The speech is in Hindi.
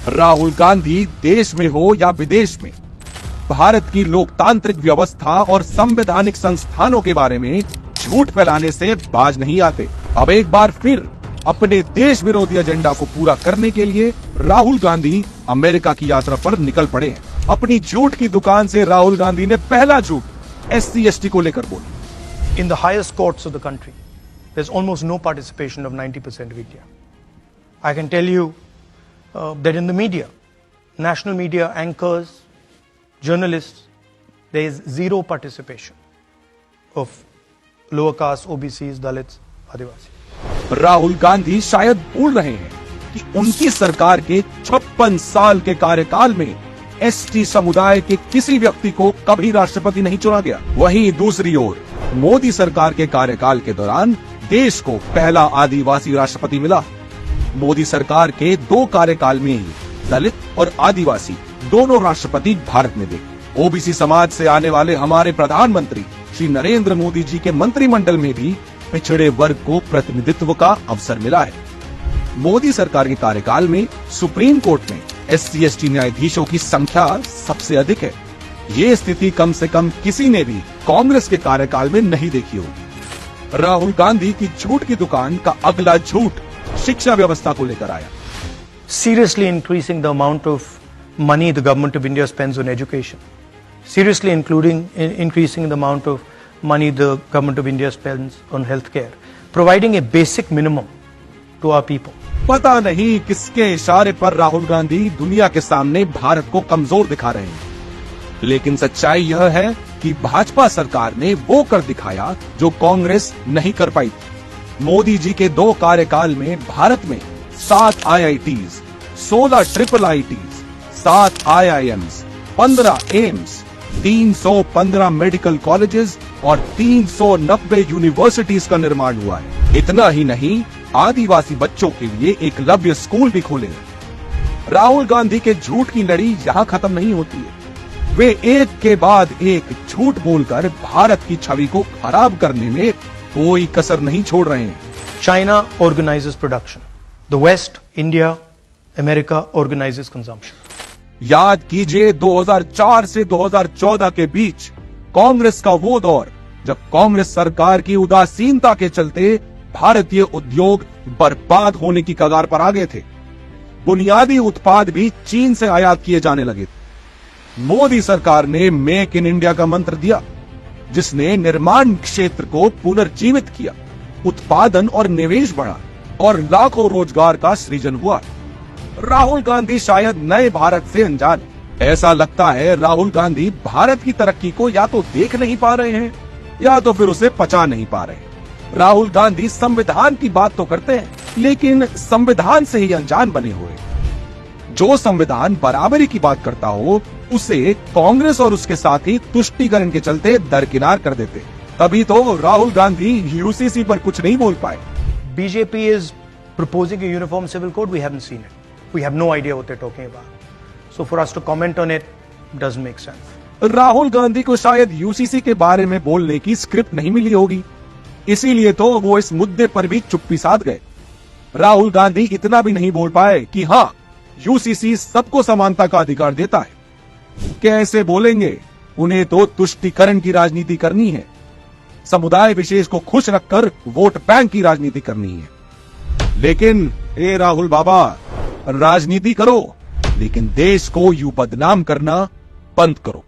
राहुल गांधी देश में हो या विदेश में भारत की लोकतांत्रिक व्यवस्था और संवैधानिक संस्थानों के बारे में झूठ फैलाने से बाज नहीं आते। अब एक बार फिर अपने देश विरोधी एजेंडा को पूरा करने के लिए राहुल गांधी अमेरिका की यात्रा पर निकल पड़े हैं। अपनी झूठ की दुकान से राहुल गांधी ने पहला झूठ SC/ST को लेकर बोला। In the highest courts of the country, there's almost no participation of 90% of India. I can tell you that in the media, national media anchors, journalists, there is zero participation of lower caste, OBCs, Dalits, Adivasi. Rahul Gandhi शायद भूल रहे हैं कि उनकी सरकार के 56 साल के कार्यकाल में ST समुदाय के किसी व्यक्ति को कभी राष्ट्रपति नहीं चुना गया। वहीं दूसरी ओर मोदी सरकार के कार्यकाल के दौरान देश को पहला आदिवासी राष्ट्रपति मिला। मोदी सरकार के 2 कार्यकाल में ही दलित और आदिवासी दोनों राष्ट्रपति भारत में देखे। OBC समाज से आने वाले हमारे प्रधानमंत्री श्री नरेंद्र मोदी जी के मंत्रिमंडल में भी पिछड़े वर्ग को प्रतिनिधित्व का अवसर मिला है। मोदी सरकार के कार्यकाल में सुप्रीम कोर्ट में SC/ST न्यायाधीशों की संख्या सबसे अधिक है। ये स्थिति कम से कम किसी ने भी कांग्रेस के कार्यकाल में नहीं देखी होगी। राहुल गांधी की झूठ की दुकान का अगला झूठ शिक्षा व्यवस्था को लेकर आया। Seriously increasing the amount of money the government of India spends on education. Seriously increasing the amount of money the government of India spends on healthcare. Providing a basic minimum to our people. पता नहीं किसके इशारे पर राहुल गांधी दुनिया के सामने भारत को कमजोर दिखा रहे हैं, लेकिन सच्चाई यह है कि भाजपा सरकार ने वो कर दिखाया जो कांग्रेस नहीं कर पाई थी। मोदी जी के 2 कार्यकाल में भारत में 7 IITs, 16 IIITs, 7 IIMs, 15 AIIMS, 315 medical colleges और 390 यूनिवर्सिटीज का निर्माण हुआ है। इतना ही नहीं, आदिवासी बच्चों के लिए एकलव्य स्कूल भी खोले। राहुल गांधी के झूठ की लड़ी यहाँ खत्म नहीं होती है। वे एक के बाद एक झूठ बोलकर भारत की छवि को खराब करने में कोई कसर नहीं छोड़ रहे हैं। China organizes production. The West, India, America organizes consumption. याद कीजिए 2004 से 2014 के बीच कांग्रेस का वो दौर जब कांग्रेस सरकार की उदासीनता के चलते भारतीय उद्योग बर्बाद होने की कगार पर आ गए थे। बुनियादी उत्पाद भी चीन से आयात किए जाने लगे थे। मोदी सरकार ने मेक इन इंडिया का मंत्र दिया, जिसने निर्माण क्षेत्र को पुनर्जीवित किया, उत्पादन और निवेश बढ़ा और लाखों रोजगार का सृजन हुआ। राहुल गांधी शायद नए भारत से अनजान। ऐसा लगता है राहुल गांधी भारत की तरक्की को या तो देख नहीं पा रहे हैं या तो फिर उसे पचा नहीं पा रहे। राहुल गांधी संविधान की बात तो करते हैं, लेकिन संविधान से ही अनजान बने हुए। जो संविधान बराबरी की बात करता हो, उसे कांग्रेस और उसके साथी तुष्टीकरण के चलते दरकिनार कर देते। तभी तो राहुल गांधी UCC पर कुछ नहीं बोल पाए। BJP is proposing a uniform civil code. We haven't seen it. We have no idea what they're talking about. So for us to comment on it doesn't make sense. Rahul Gandhi को शायद UCC के बारे में बोलने की स्क्रिप्ट नहीं मिली होगी, इसीलिए तो वो इस मुद्दे पर भी चुप्पी साध गए। राहुल गांधी इतना भी नहीं बोल पाए कि हाँ, UCC सबको समानता का अधिकार देता है। कैसे बोलेंगे? उन्हें तो तुष्टीकरण की राजनीति करनी है, समुदाय विशेष को खुश रखकर वोट बैंक की राजनीति करनी है। लेकिन ए राहुल बाबा, राजनीति करो, लेकिन देश को यूं बदनाम करना बंद करो।